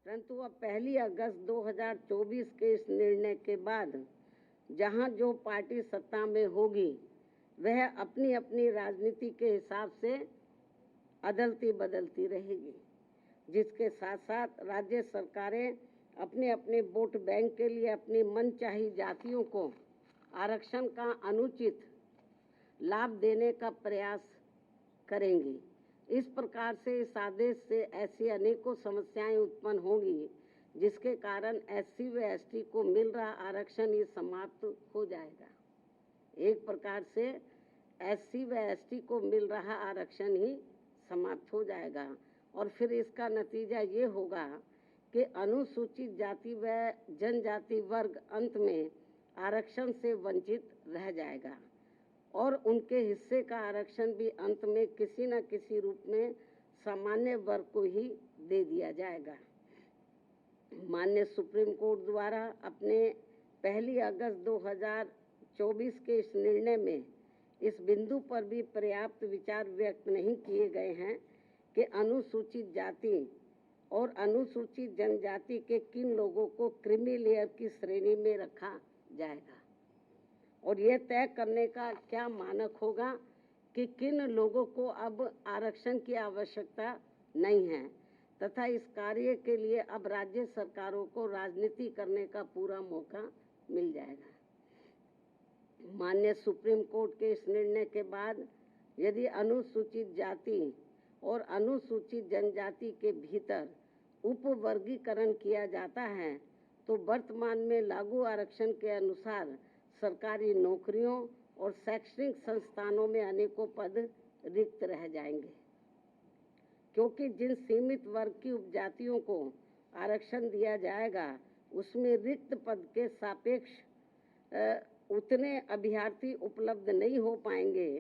परंतु अब 1 अगस्त 2024 के इस निर्णय के बाद जहां जो पार्टी सत्ता में होगी वह अपनी अपनी राजनीति के हिसाब से अदलती बदलती रहेगी, जिसके साथ साथ राज्य सरकारें अपने अपने वोट बैंक के लिए अपनी मनचाही जातियों को आरक्षण का अनुचित लाभ देने का प्रयास करेंगी। इस प्रकार से इस आदेश से ऐसी अनेकों समस्याएं उत्पन्न होंगी जिसके कारण एससी व एसटी को मिल रहा आरक्षण ही समाप्त हो जाएगा। एक प्रकार से एससी व एसटी को मिल रहा आरक्षण ही समाप्त हो जाएगा और फिर इसका नतीजा ये होगा कि अनुसूचित जाति व जनजाति वर्ग अंत में आरक्षण से वंचित रह जाएगा और उनके हिस्से का आरक्षण भी अंत में किसी न किसी रूप में सामान्य वर्ग को ही दे दिया जाएगा। माननीय सुप्रीम कोर्ट द्वारा अपने 1 अगस्त 2024 के इस निर्णय में इस बिंदु पर भी पर्याप्त विचार व्यक्त नहीं किए गए हैं कि अनुसूचित जाति और अनुसूचित जनजाति के किन लोगों को क्रीमी लेयर की श्रेणी में रखा जाएगा और यह तय करने का क्या मानक होगा कि किन लोगों को अब आरक्षण की आवश्यकता नहीं है तथा इस कार्य के लिए अब राज्य सरकारों को राजनीति करने का पूरा मौका मिल जाएगा। माननीय सुप्रीम कोर्ट के इस निर्णय के बाद यदि अनुसूचित जाति और अनुसूचित जनजाति के भीतर उपवर्गीकरण किया जाता है तो वर्तमान में लागू आरक्षण के अनुसार सरकारी नौकरियों और शैक्षणिक संस्थानों में अनेकों पद रिक्त रह जाएंगे, क्योंकि जिन सीमित वर्ग की उपजातियों को आरक्षण दिया जाएगा उसमें रिक्त पद के सापेक्ष उतने अभ्यर्थी उपलब्ध नहीं हो पाएंगे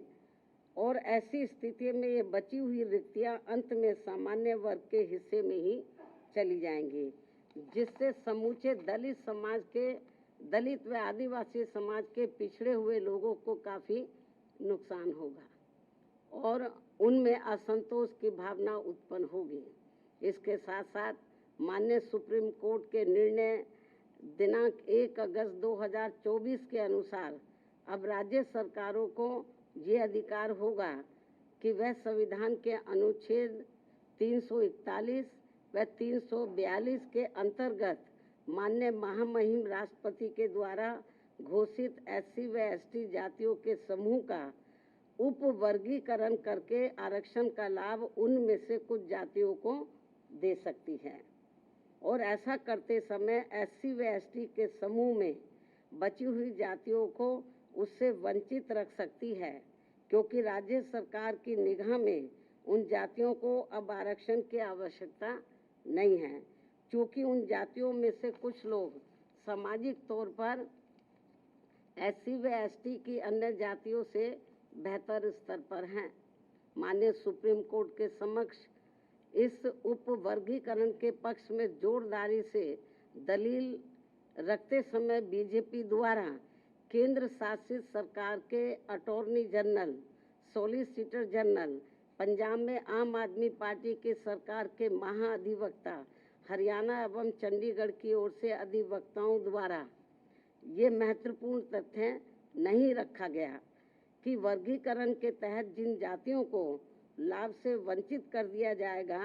और ऐसी स्थिति में ये बची हुई रिक्तियां अंत में सामान्य वर्ग के हिस्से में ही चली जाएंगी, जिससे समूचे दलित व आदिवासी समाज के पिछड़े हुए लोगों को काफ़ी नुकसान होगा और उनमें असंतोष की भावना उत्पन्न होगी। इसके साथ साथ माननीय सुप्रीम कोर्ट के निर्णय दिनांक 1 अगस्त 2024 के अनुसार अब राज्य सरकारों को ये अधिकार होगा कि वह संविधान के अनुच्छेद 341 व 342 के अंतर्गत माननीय महामहिम राष्ट्रपति के द्वारा घोषित एससी व एसटी जातियों के समूह का उपवर्गीकरण करके आरक्षण का लाभ उनमें से कुछ जातियों को दे सकती है और ऐसा करते समय एससी व एसटी के समूह में बची हुई जातियों को उससे वंचित रख सकती है, क्योंकि राज्य सरकार की निगाह में उन जातियों को अब आरक्षण की आवश्यकता नहीं है, क्योंकि उन जातियों में से कुछ लोग सामाजिक तौर पर एससी व एसटी की अन्य जातियों से बेहतर स्तर पर हैं। माननीय सुप्रीम कोर्ट के समक्ष इस उपवर्गीकरण के पक्ष में जोरदारी से दलील रखते समय बीजेपी द्वारा केंद्र शासित सरकार के attorney general, solicitor general, Punjab में आम आदमी पार्टी की सरकार के महाअधिवक्ता, हरियाणा एवं चंडीगढ़ की ओर से अधिवक्ताओं द्वारा ये महत्वपूर्ण तथ्य नहीं रखा गया कि वर्गीकरण के तहत जिन जातियों को लाभ से वंचित कर दिया जाएगा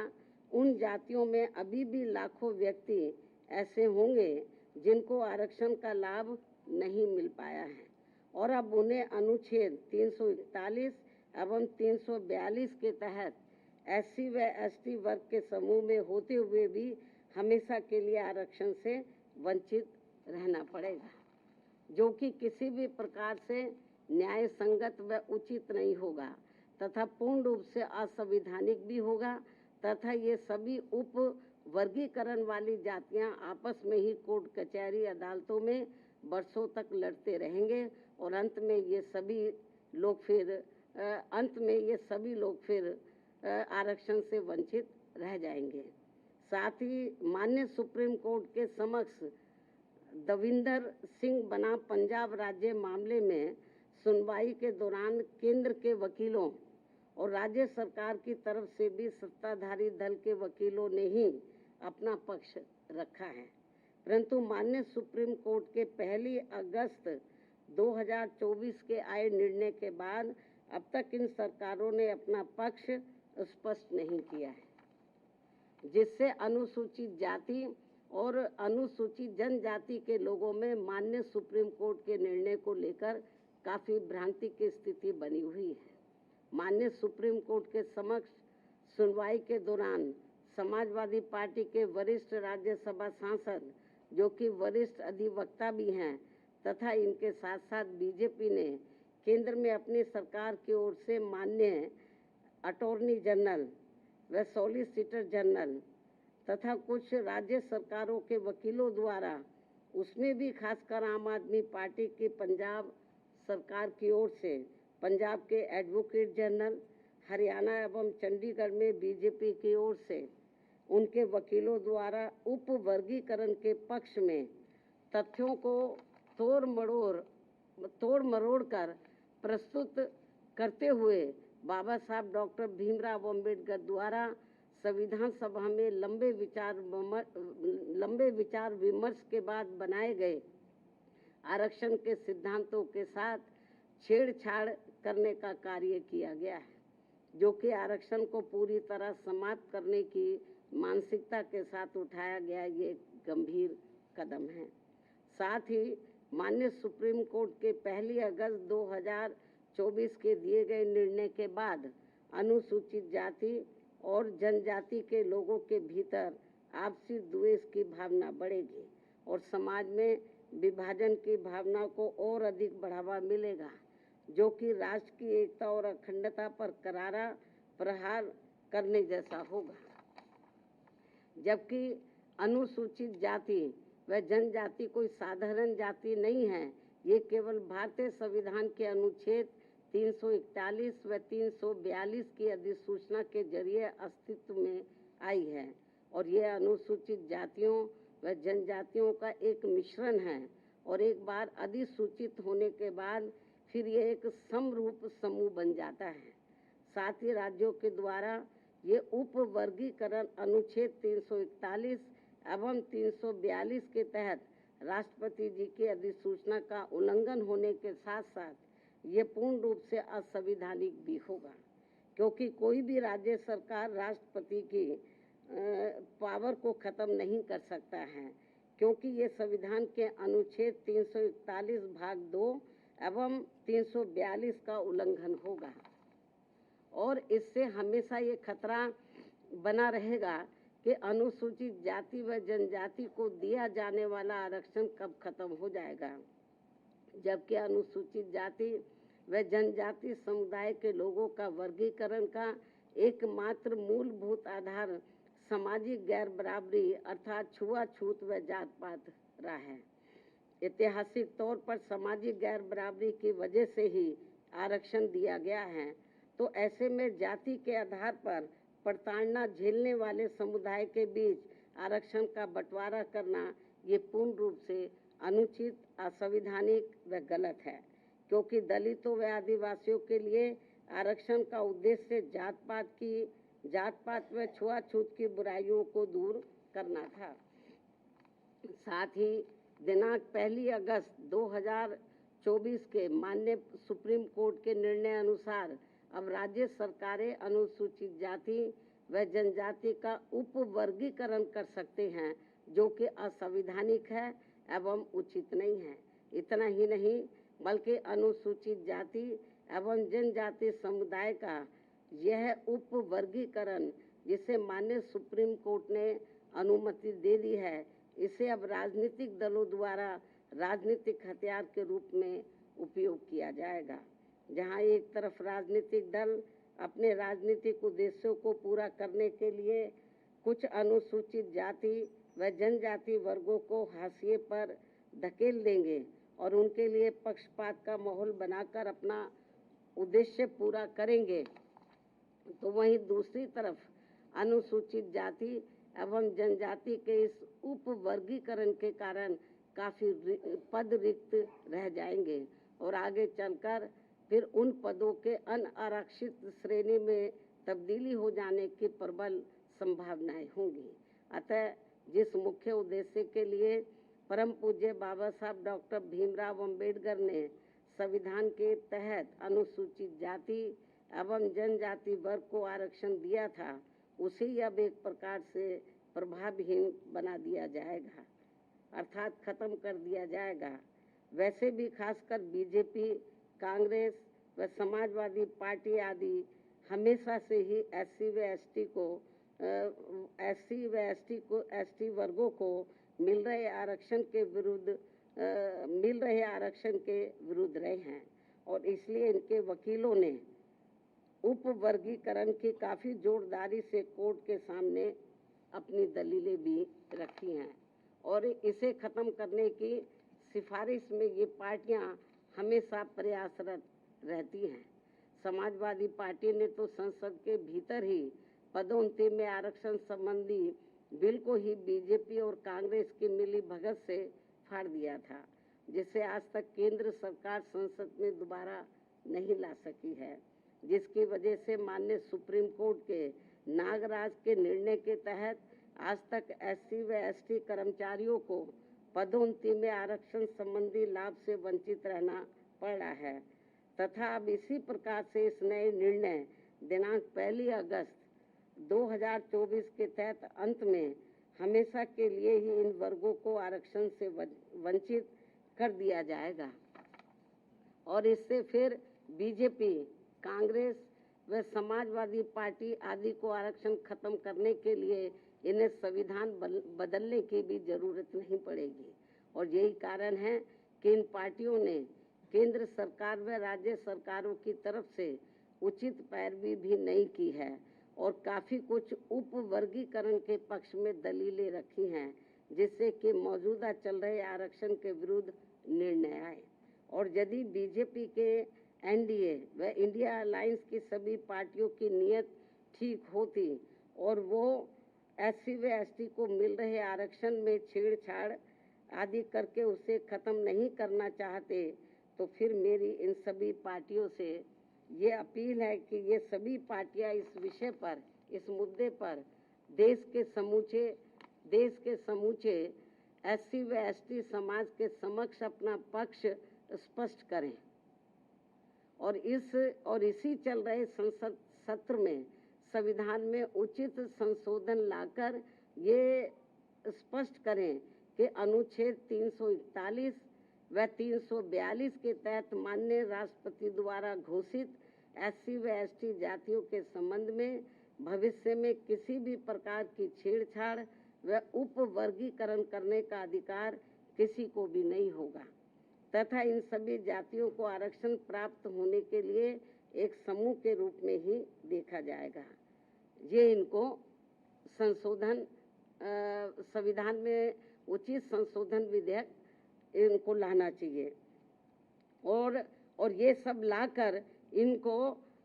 उन जातियों में अभी भी लाखों व्यक्ति ऐसे होंगे जिनको आरक्षण का लाभ नहीं मिल पाया है और अब उन्हें अनुच्छेद 341 एवं 342 के तहत एससी व एसटी वर्ग के समूह में होते हुए भी हमेशा के लिए आरक्षण से वंचित रहना पड़ेगा, जो कि किसी भी प्रकार से न्याय संगत व उचित नहीं होगा तथा पूर्ण रूप से असंवैधानिक भी होगा तथा ये सभी उप वर्गीकरण वाली जातियां आपस में ही कोर्ट कचहरी अदालतों में वर्षों तक लड़ते रहेंगे और अंत में ये सभी लोग फिर आरक्षण से वंचित रह जाएंगे। साथ ही माननीय सुप्रीम कोर्ट के समक्ष दविंदर सिंह बनाम पंजाब राज्य मामले में सुनवाई के दौरान केंद्र के वकीलों और राज्य सरकार की तरफ से भी सत्ताधारी दल के वकीलों ने ही अपना पक्ष रखा है, परंतु माननीय सुप्रीम कोर्ट के 1 अगस्त 2024 के आए निर्णय के बाद अब तक इन सरकारों ने अपना पक्ष स्पष्ट नहीं किया है, जिससे अनुसूचित जाति और अनुसूचित जनजाति के लोगों में माननीय सुप्रीम कोर्ट के निर्णय को लेकर काफ़ी भ्रांति की स्थिति बनी हुई है। माननीय सुप्रीम कोर्ट के समक्ष सुनवाई के दौरान समाजवादी पार्टी के वरिष्ठ राज्यसभा सांसद, जो कि वरिष्ठ अधिवक्ता भी हैं, तथा इनके साथ साथ बीजेपी ने केंद्र में अपनी सरकार की ओर से माननीय अटॉर्नी जनरल व सॉलिसिटर जनरल तथा कुछ राज्य सरकारों के वकीलों द्वारा, उसमें भी खासकर आम आदमी पार्टी की पंजाब सरकार की ओर से पंजाब के एडवोकेट जनरल, हरियाणा एवं चंडीगढ़ में बीजेपी की ओर से उनके वकीलों द्वारा उपवर्गीकरण के पक्ष में तथ्यों को तोड़ मरोड़ कर प्रस्तुत करते हुए बाबा साहब डॉक्टर भीमराव अम्बेडकर द्वारा संविधान सभा में लंबे विचार विमर्श के बाद बनाए गए आरक्षण के सिद्धांतों के साथ छेड़छाड़ करने का कार्य किया गया है, जो कि आरक्षण को पूरी तरह समाप्त करने की मानसिकता के साथ उठाया गया ये गंभीर कदम है। साथ ही माननीय सुप्रीम कोर्ट के 1 अगस्त 2024 के दिए गए निर्णय के बाद अनुसूचित जाति और जनजाति के लोगों के भीतर आपसी द्वेष की भावना बढ़ेगी और समाज में विभाजन की भावना को और अधिक बढ़ावा मिलेगा, जो कि राष्ट्र की एकता और अखंडता पर करारा प्रहार करने जैसा होगा। जबकि अनुसूचित जाति व जनजाति कोई साधारण जाति नहीं है, ये केवल भारतीय संविधान के अनुच्छेद 341 व 342 की अधिसूचना के जरिए अस्तित्व में आई है और ये अनुसूचित जातियों व जनजातियों का एक मिश्रण है और एक बार अधिसूचित होने के बाद फिर ये एक समरूप समूह बन जाता है। साथ ही राज्यों के द्वारा ये उपवर्गीकरण अनुच्छेद 341 एवं 342 के तहत राष्ट्रपति जी की अधिसूचना का उल्लंघन होने के साथ साथ ये पूर्ण रूप से असंवैधानिक भी होगा, क्योंकि कोई भी राज्य सरकार राष्ट्रपति की पावर को खत्म नहीं कर सकता है, क्योंकि ये संविधान के अनुच्छेद 341 भाग 2 एवं 342 का उल्लंघन होगा और इससे हमेशा ये खतरा बना रहेगा कि अनुसूचित जाति व जनजाति को दिया जाने वाला आरक्षण कब खत्म हो जाएगा, जबकि अनुसूचित जाति व जनजाति समुदाय के लोगों का वर्गीकरण का एकमात्र मूलभूत आधार सामाजिक गैर बराबरी अर्थात छुआछूत व जात पात रहा है। ऐतिहासिक तौर पर सामाजिक गैर बराबरी की वजह से ही आरक्षण दिया गया है, तो ऐसे में जाति के आधार पर प्रताड़ना झेलने वाले समुदाय के बीच आरक्षण का बंटवारा करना ये पूर्ण रूप से अनुचित, असंवैधानिक व गलत है, क्योंकि दलितों व आदिवासियों के लिए आरक्षण का उद्देश्य जात पात व छुआछूत की बुराइयों को दूर करना था। साथ ही दिनांक 1 अगस्त 2024 के माननीय सुप्रीम कोर्ट के निर्णय अनुसार अब राज्य सरकारें अनुसूचित जाति व जनजाति का उपवर्गीकरण कर सकते हैं, जो कि असंवैधानिक है एवं उचित नहीं है। इतना ही नहीं बल्कि अनुसूचित जाति एवं जनजाति समुदाय का यह उपवर्गीकरण, जिसे माननीय सुप्रीम कोर्ट ने अनुमति दे दी है, इसे अब राजनीतिक दलों द्वारा राजनीतिक हथियार के रूप में उपयोग किया जाएगा, जहां एक तरफ राजनीतिक दल अपने राजनीतिक उद्देश्यों को पूरा करने के लिए कुछ अनुसूचित जाति व जनजाति वर्गों को हाशिए पर धकेल देंगे और उनके लिए पक्षपात का माहौल बनाकर अपना उद्देश्य पूरा करेंगे, तो वहीं दूसरी तरफ अनुसूचित जाति एवं जनजाति के इस उपवर्गीकरण के कारण काफ़ी पद रिक्त रह जाएंगे और आगे चलकर फिर उन पदों के अनारक्षित श्रेणी में तब्दीली हो जाने की प्रबल संभावनाएं होंगी। अतः जिस मुख्य उद्देश्य के लिए परम पूज्य बाबा साहब डॉक्टर भीमराव अंबेडकर ने संविधान के तहत अनुसूचित जाति एवं जनजाति वर्ग को आरक्षण दिया था, उसे अब एक प्रकार से प्रभावहीन बना दिया जाएगा, अर्थात खत्म कर दिया जाएगा। वैसे भी खासकर बीजेपी, कांग्रेस व समाजवादी पार्टी आदि हमेशा से ही एसटी वर्गों को मिल रहे आरक्षण के विरुद्ध रहे हैं और इसलिए इनके वकीलों ने उपवर्गीकरण की काफी जोरदारी से कोर्ट के सामने अपनी दलीलें भी रखी हैं और इसे खत्म करने की सिफारिश में ये पार्टियां हमेशा प्रयासरत रहती हैं। समाजवादी पार्टी ने तो संसद के भीतर ही पदोन्नति में आरक्षण संबंधी बिल को ही बीजेपी और कांग्रेस की मिली भगत से फाड़ दिया था, जिसे आज तक केंद्र सरकार संसद में दोबारा नहीं ला सकी है, जिसकी वजह से माननीय सुप्रीम कोर्ट के नागराज के निर्णय के तहत आज तक एससी व एसटी कर्मचारियों को पदोन्नति में आरक्षण संबंधी लाभ से वंचित रहना पड़ रहा है तथा अब इसी प्रकार से इस नए निर्णय दिनांक 1 अगस्त 2024 के तहत अंत में हमेशा के लिए ही इन वर्गों को आरक्षण से वंचित कर दिया जाएगा और इससे फिर बीजेपी, कांग्रेस व समाजवादी पार्टी आदि को आरक्षण खत्म करने के लिए इन्हें संविधान बदलने की भी जरूरत नहीं पड़ेगी। और यही कारण है कि इन पार्टियों ने केंद्र सरकार व राज्य सरकारों की तरफ से उचित पैरवी भी नहीं की है और काफी कुछ उपवर्गीकरण के पक्ष में दलीलें रखी हैं, जिससे कि मौजूदा चल रहे आरक्षण के विरुद्ध निर्णय आए। और यदि बीजेपी के एनडीए व इंडिया अलायंस की सभी पार्टियों की नीयत ठीक होती और वो एससी व एसटी को मिल रहे आरक्षण में छेड़छाड़ आदि करके उसे खत्म नहीं करना चाहते, तो फिर मेरी इन सभी पार्टियों से ये अपील है कि ये सभी पार्टियां इस विषय पर, इस मुद्दे पर देश के समूचे एससी व एसटी समाज के समक्ष अपना पक्ष स्पष्ट करें और इसी चल रहे संसद सत्र में संविधान में उचित संशोधन लाकर ये स्पष्ट करें कि अनुच्छेद 341 व 342 के तहत माननीय राष्ट्रपति द्वारा घोषित एससी व एसटी जातियों के संबंध में भविष्य में किसी भी प्रकार की छेड़छाड़ व उपवर्गीकरण करने का अधिकार किसी को भी नहीं होगा तथा इन सभी जातियों को आरक्षण प्राप्त होने के लिए एक समूह के रूप में ही देखा जाएगा। ये इनको संशोधन संविधान में उचित संशोधन विधेयक इनको लाना चाहिए और ये सब लाकर इनको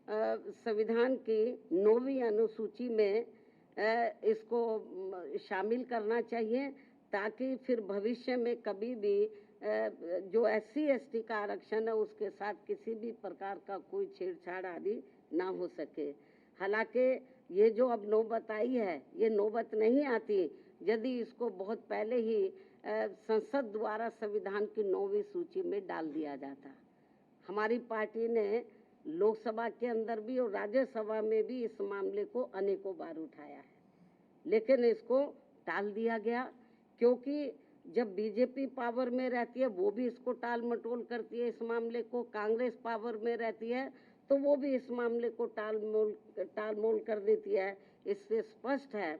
संविधान की 9वीं अनुसूची में इसको शामिल करना चाहिए ताकि फिर भविष्य में कभी भी जो एससी एसटी का आरक्षण है उसके साथ किसी भी प्रकार का कोई छेड़छाड़ आदि ना हो सके। हालांकि ये जो अब नौबत आई है, ये नौबत नहीं आती यदि इसको बहुत पहले ही संसद द्वारा संविधान की 9वीं सूची में डाल दिया जाता। हमारी पार्टी ने लोकसभा के अंदर भी और राज्यसभा में भी इस मामले को अनेकों बार उठाया है, लेकिन इसको टाल दिया गया क्योंकि जब बीजेपी पावर में रहती है वो भी इसको टाल मटोल करती है इस मामले को, कांग्रेस पावर में रहती है तो वो भी इस मामले को टाल मोल कर देती है। इससे स्पष्ट है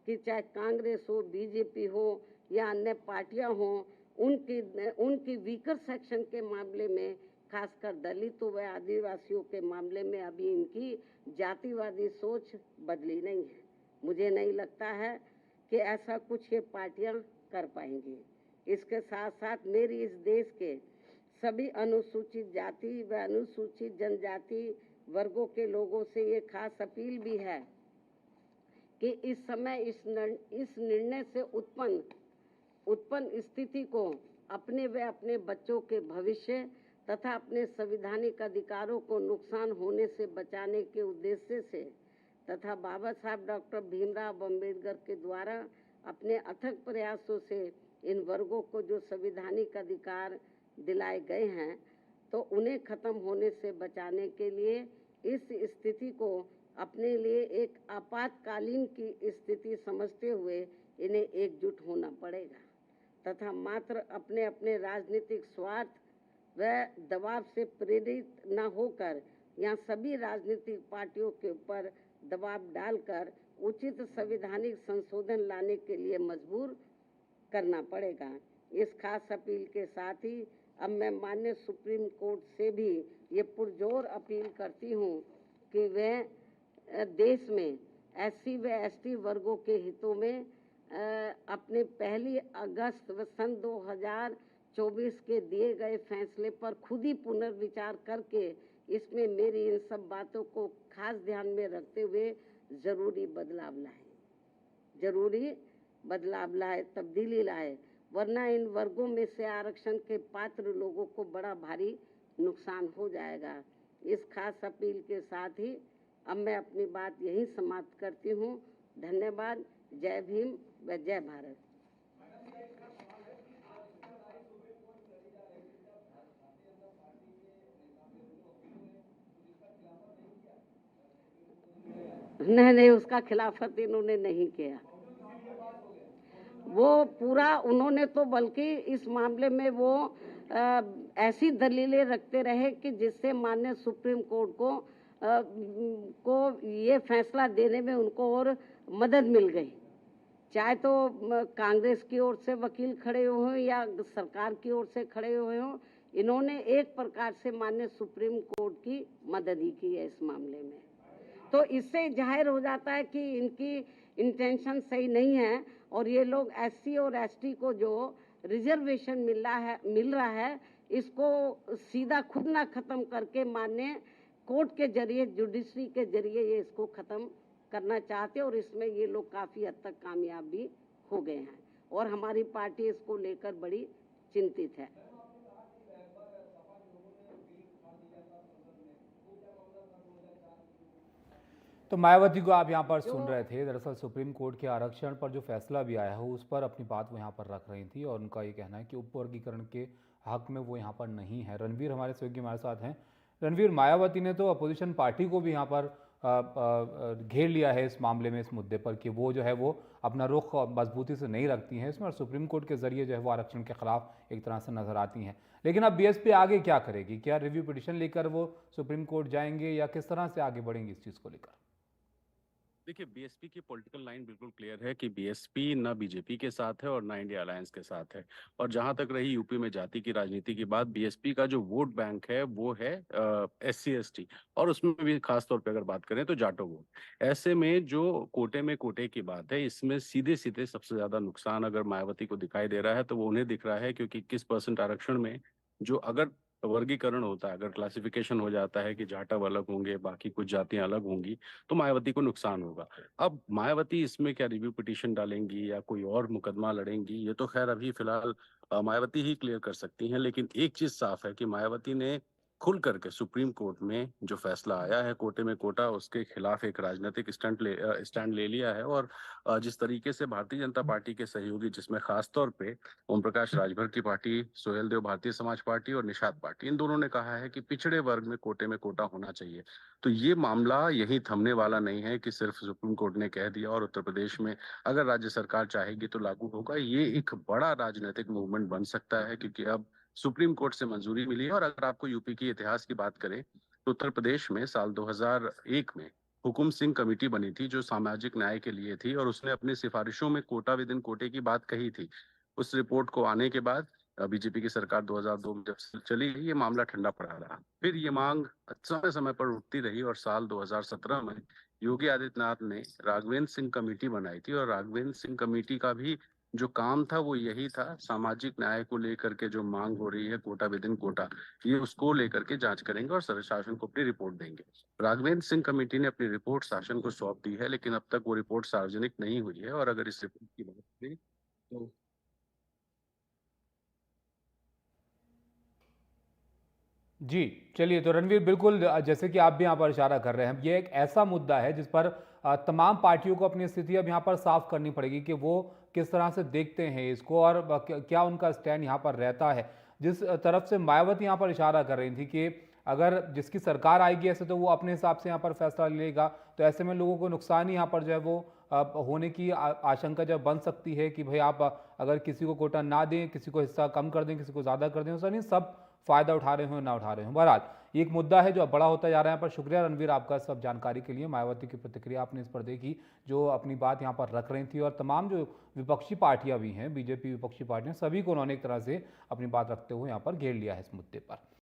कि चाहे कांग्रेस हो, बीजेपी हो या अन्य पार्टियां हो, उनकी वीकर सेक्शन के मामले में, खासकर दलितों व आदिवासियों के मामले में अभी इनकी जातिवादी सोच बदली नहीं है। मुझे नहीं लगता है कि ऐसा कुछ ये पार्टियां कर पाएंगी। इसके साथ साथ मेरी इस देश के सभी अनुसूचित जाति व अनुसूचित जनजाति वर्गों के लोगों से ये खास अपील भी है कि इस समय इस निर्णय से उत्पन्न स्थिति को अपने व अपने बच्चों के भविष्य तथा अपने संवैधानिक अधिकारों को नुकसान होने से बचाने के उद्देश्य से तथा बाबा साहब डॉक्टर भीमराव अंबेडकर के द्वारा अपने अथक प्रयासों से इन वर्गों को जो संवैधानिक अधिकार दिलाए गए हैं, तो उन्हें खत्म होने से बचाने के लिए इस स्थिति को अपने लिए एक आपातकालीन की स्थिति समझते हुए इन्हें एकजुट होना पड़ेगा तथा मात्र अपने अपने राजनीतिक स्वार्थ व दबाव से प्रेरित न होकर यहाँ सभी राजनीतिक पार्टियों के ऊपर दबाव डालकर उचित संवैधानिक संशोधन लाने के लिए मजबूर करना पड़ेगा। इस खास अपील के साथ ही अब मैं माननीय सुप्रीम कोर्ट से भी ये पुरजोर अपील करती हूँ कि वह देश में SC व ST वर्गों के हितों में अपने 1 अगस्त सन 2024 के दिए गए फैसले पर खुद ही पुनर्विचार करके इसमें मेरी इन सब बातों को खास ध्यान में रखते हुए जरूरी बदलाव लाए, तब्दीली लाए, वरना इन वर्गों में से आरक्षण के पात्र लोगों को बड़ा भारी नुकसान हो जाएगा। इस खास अपील के साथ ही अब मैं अपनी बात यहीं समाप्त करती हूँ। धन्यवाद। जय भीम व जय भारत। नहीं, उसका खिलाफत इन्होंने नहीं किया। वो पूरा उन्होंने तो बल्कि इस मामले में वो ऐसी दलीलें रखते रहे कि जिससे माननीय सुप्रीम कोर्ट को ये फैसला देने में उनको और मदद मिल गई। चाहे तो कांग्रेस की ओर से वकील खड़े हुए या सरकार की ओर से खड़े हुए हों, इन्होंने एक प्रकार से माननीय सुप्रीम कोर्ट की मदद ही की है इस मामले में। तो इससे जाहिर हो जाता है कि इनकी इंटेंशन सही नहीं है और ये लोग SC और ST को जो रिजर्वेशन मिल रहा है इसको सीधा खुद ना खत्म करके माननीय कोर्ट के जरिए, जुडिशरी के जरिए ये इसको खत्म करना चाहते हैं और इसमें ये लोग काफ़ी हद तक कामयाब भी हो गए हैं और हमारी पार्टी इसको लेकर बड़ी चिंतित है। तो मायावती को आप यहाँ पर सुन रहे थे। दरअसल सुप्रीम कोर्ट के आरक्षण पर जो फैसला भी आया है उस पर अपनी बात वो यहाँ पर रख रही थी और उनका ये कहना है कि उपवर्गीकरण के हक में वो यहाँ पर नहीं है। रणवीर हमारे सहयोगी हमारे साथ हैं। रणवीर, मायावती ने तो अपोजिशन पार्टी को भी यहाँ पर घेर लिया है इस मामले में, इस मुद्दे पर कि वो जो है वो अपना रुख मजबूती से नहीं रखती हैं इसमें और सुप्रीम कोर्ट के जरिए जो है वो आरक्षण के खिलाफ एक तरह से नजर आती हैं। लेकिन अब BSP आगे क्या करेगी? क्या रिव्यू पिटिशन लेकर वो सुप्रीम कोर्ट जाएंगे या किस तरह से आगे बढ़ेंगे इस चीज़ को लेकर? देखिए, BSP की पॉलिटिकल लाइन बिल्कुल क्लियर है कि BSP ना BJP के साथ है और ना इंडिया अलायंस के साथ है। और जहां तक रही यूपी में जाति की राजनीति की बात, BSP का जो वोट बैंक है वो है SC ST और उसमें भी खास तौर पे अगर बात करें तो जाटो वोट। ऐसे में जो कोटे की बात है, इसमें सीधे सीधे सबसे ज्यादा नुकसान अगर मायावती को दिखाई दे रहा है तो वो उन्हें दिख रहा है, क्योंकि 21% आरक्षण में जो अगर वर्गीकरण होता है, अगर क्लासिफिकेशन हो जाता है कि जाटव अलग होंगे, बाकी कुछ जातियां अलग होंगी, तो मायावती को नुकसान होगा। अब मायावती इसमें क्या रिव्यू पिटीशन डालेंगी या कोई और मुकदमा लड़ेंगी, ये तो खैर अभी फिलहाल मायावती ही क्लियर कर सकती हैं। लेकिन एक चीज साफ है कि मायावती ने खुल करके सुप्रीम कोर्ट में जो फैसला आया है कोटे में कोटा, उसके खिलाफ एक राजनीतिक स्टैंड ले लिया है। और जिस तरीके से भारतीय जनता पार्टी के सहयोगी, जिसमें खास तौर पे ओम प्रकाश राजभर की पार्टी, सोहेल देव भारतीय समाज पार्टी और निषाद पार्टी, इन दोनों ने कहा है कि पिछड़े वर्ग में कोटा होना चाहिए। तो ये मामला यही थमने वाला नहीं है कि सिर्फ सुप्रीम कोर्ट ने कह दिया और उत्तर प्रदेश में अगर राज्य सरकार चाहेगी तो लागू होगा। ये एक बड़ा राजनीतिक मूवमेंट बन सकता है, क्योंकि अब सुप्रीम कोर्ट से मंजूरी मिली है। और अगर आपको यूपी की इतिहास की बात करें तो उत्तर प्रदेश में साल 2001 में हुकुम सिंह कमेटी बनी थी जो सामाजिक न्याय के लिए थी और उसने अपनी सिफारिशों में कोटा विद इन कोटे की बात कही थी। उस रिपोर्ट को आने के बाद बीजेपी की सरकार 2002 में जब चली, ये मामला ठंडा पड़ा रहा। फिर ये मांग समय समय पर उठती रही और साल 2017 में योगी आदित्यनाथ ने राघवेंद्र सिंह कमेटी बनाई थी और राघवेंद्र सिंह कमेटी का भी जो काम था वो यही था, सामाजिक न्याय को लेकर के जो मांग हो रही है कोटा विद इन कोटा, ये उसको लेकर के जांच करेंगे और शासन को अपनी रिपोर्ट देंगे। राघवेंद्र सिंह कमेटी ने अपनी रिपोर्ट शासन को सौंप दी है, लेकिन अब तक वो रिपोर्ट सार्वजनिक नहीं हुई है। और अगर इस रिपोर्ट की बात करें तो जी चलिए, तो रणवीर बिल्कुल जैसे कि आप भी यहाँ पर इशारा कर रहे हैं, ये एक ऐसा मुद्दा है जिस पर तमाम पार्टियों को अपनी स्थिति अब यहाँ पर साफ करनी पड़ेगी कि वो किस तरह से देखते हैं इसको और क्या उनका स्टैंड यहाँ पर रहता है। जिस तरफ से मायावती यहाँ पर इशारा कर रही थी कि अगर जिसकी सरकार आएगी ऐसे तो वो अपने हिसाब से यहाँ पर फैसला लेगा, तो ऐसे में लोगों को नुकसान ही यहाँ पर जो है वो होने की आशंका जब बन सकती है कि भाई आप अगर किसी को कोटा ना दें, किसी को हिस्सा कम कर दें, किसी को ज़्यादा कर दें, उसका नहीं सब फायदा उठा रहे हो ना उठा रहे हो। बहरहाल ये एक मुद्दा है जो अब बड़ा होता जा रहा है। यहाँ पर शुक्रिया रणवीर आपका सब जानकारी के लिए। मायावती की प्रतिक्रिया आपने इस पर देखी, जो अपनी बात यहाँ पर रख रही थी और तमाम जो विपक्षी पार्टियां भी हैं, बीजेपी विपक्षी पार्टियां, सभी को उन्होंने एक तरह से अपनी बात रखते हुए यहाँ पर घेर लिया है इस मुद्दे पर।